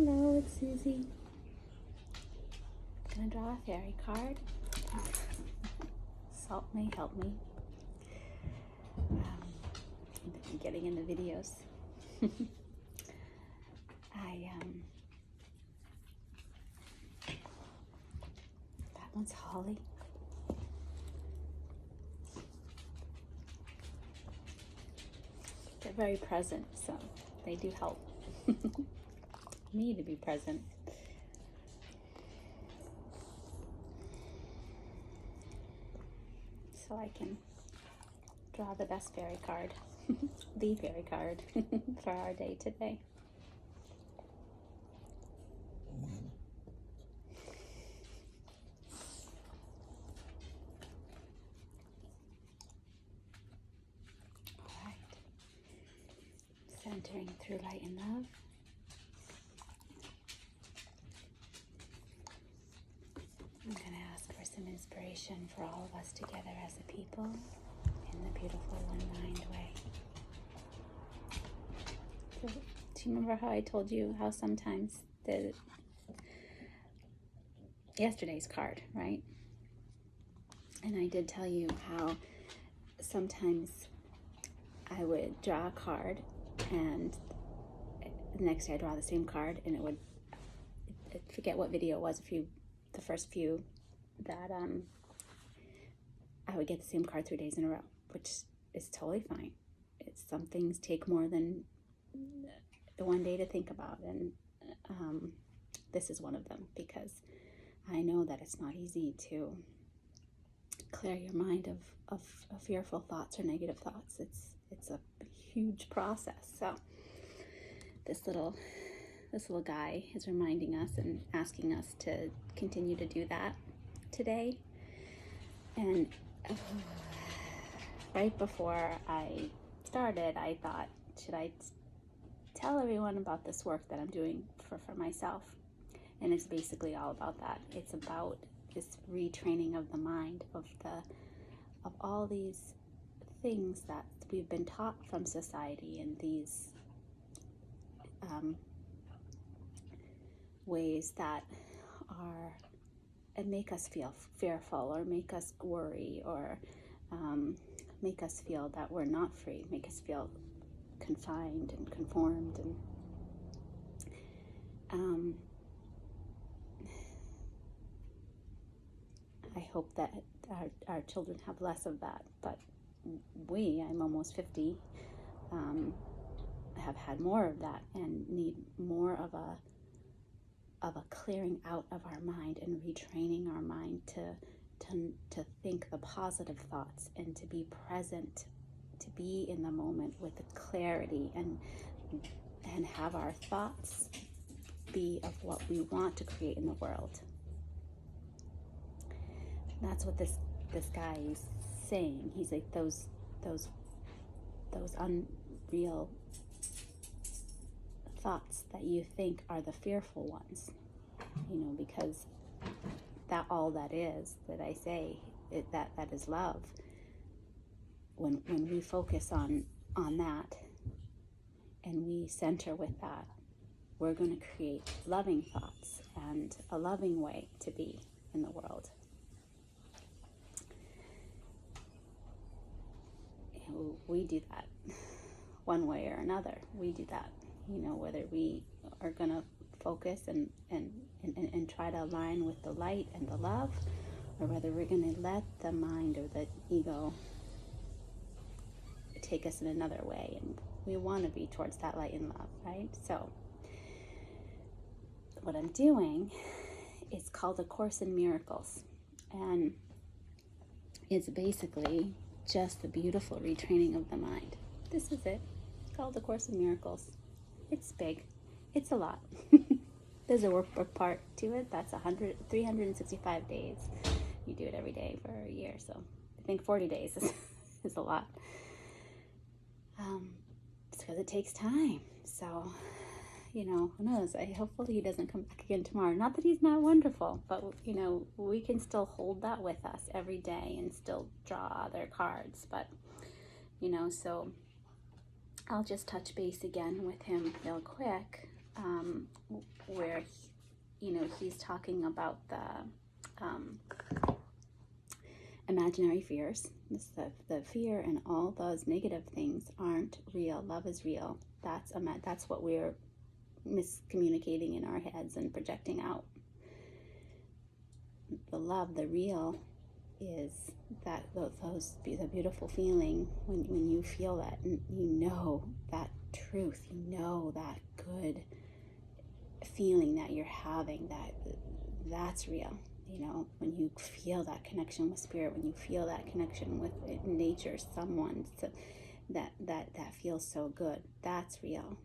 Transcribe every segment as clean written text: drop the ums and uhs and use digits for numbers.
Hello, it's Susie. I'm gonna draw a fairy card. Salt may help me. I'm getting in the videos. That one's Holly. They're very present, so they do help me to be present. So I can draw the best fairy card, the fairy card for our day today. All right. Centering through light and love. I'm going to ask for some inspiration for all of us together as a people in the beautiful one mind way. So, do you remember how I told you how sometimes yesterday's card, right? And I did tell you how sometimes I would draw a card and the next day I draw the same card and it would, I forget what video it was, the first few that I would get the same card 3 days in a row, which is totally fine. Some things take more than one day to think about, and this is one of them, because I know that it's not easy to clear your mind of fearful thoughts or negative thoughts. It's a huge process. So this little guy is reminding us and asking us to continue to do that today. And right before I started, I thought, should I tell everyone about this work that I'm doing for myself? And it's basically all about that. It's about this retraining of the mind, of all these things that we've been taught from society, and these ways that make us feel fearful, or make us worry, or make us feel that we're not free, make us feel confined and conformed. And I hope that our children have less of that, but I'm almost 50, have had more of that and need more of a clearing out of our mind and retraining our mind to think the positive thoughts and to be present, to be in the moment with the clarity, and have our thoughts be of what we want to create in the world. That's what this guy is saying. He's like, those unreal thoughts that you think are the fearful ones, because that all that is, that I say, that is love. When we focus on that and we center with that, we're going to create loving thoughts and a loving way to be in the world. We do that one way or another. We do that, whether we are going to focus and try to align with the light and the love, or whether we're going to let the mind or the ego take us in another way. And we want to be towards that light and love, right? So what I'm doing is called A Course in Miracles, and it's basically just the beautiful retraining of the mind. This is it. It's called A Course in Miracles. It's big. It's a lot. There's a workbook part to it. That's 365 days. You do it every day for a year. So I think 40 days is a lot. It's because it takes time. So, who knows? Hopefully he doesn't come back again tomorrow. Not that he's not wonderful, but, we can still hold that with us every day and still draw other cards. But, so I'll just touch base again with him real quick where he's talking about the imaginary fears. The fear and all those negative things aren't real. Love is real. That's what we're miscommunicating in our heads and projecting out. The love, the real, is that the beautiful feeling when you feel that, and you know that truth, you know that good feeling that you're having, that's real. When you feel that connection with spirit, when you feel that connection with nature, someone, that feels so good, that's real.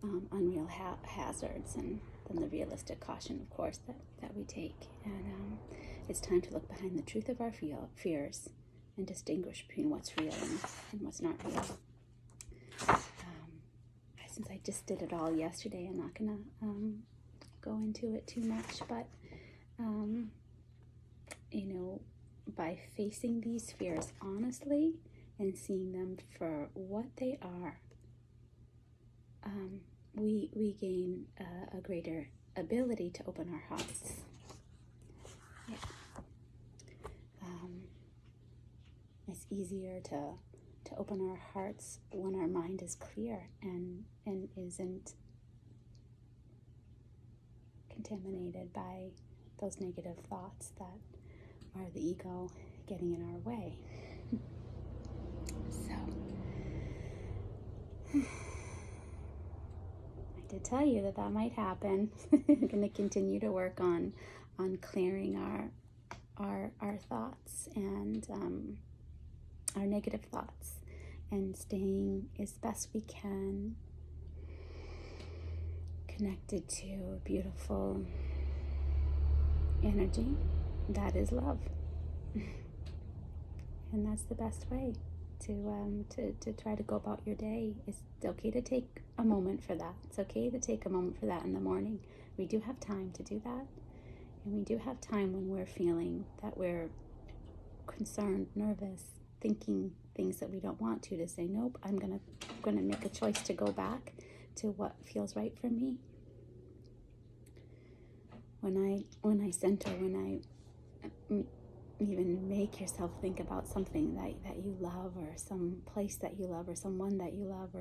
Unreal hazards, and then the realistic caution, of course, that we take. And it's time to look behind the truth of our fears and distinguish between what's real and what's not real. Since I just did it all yesterday, I'm not gonna go into it too much, but by facing these fears honestly and seeing them for what they are, we gain a greater ability to open our hearts. Yeah. It's easier to open our hearts when our mind is clear and isn't contaminated by those negative thoughts that are the ego getting in our way. So I did tell you that might happen. I'm going to continue to work on clearing our thoughts and our negative thoughts, and staying as best we can connected to a beautiful energy that is love. And that's the best way to try to go about your day. It's okay to take a moment for that. It's okay to take a moment for that in the morning. We do have time to do that. And we do have time when we're feeling that we're concerned, nervous, thinking things that we don't want to say, nope, I'm gonna make a choice to go back to what feels right for me. When I center, when I even make yourself think about something that you love, or some place that you love, or someone that you love,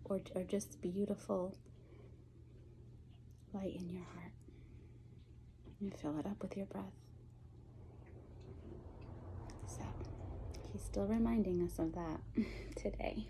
or just beautiful light in your heart, and fill it up with your breath. So he's still reminding us of that today.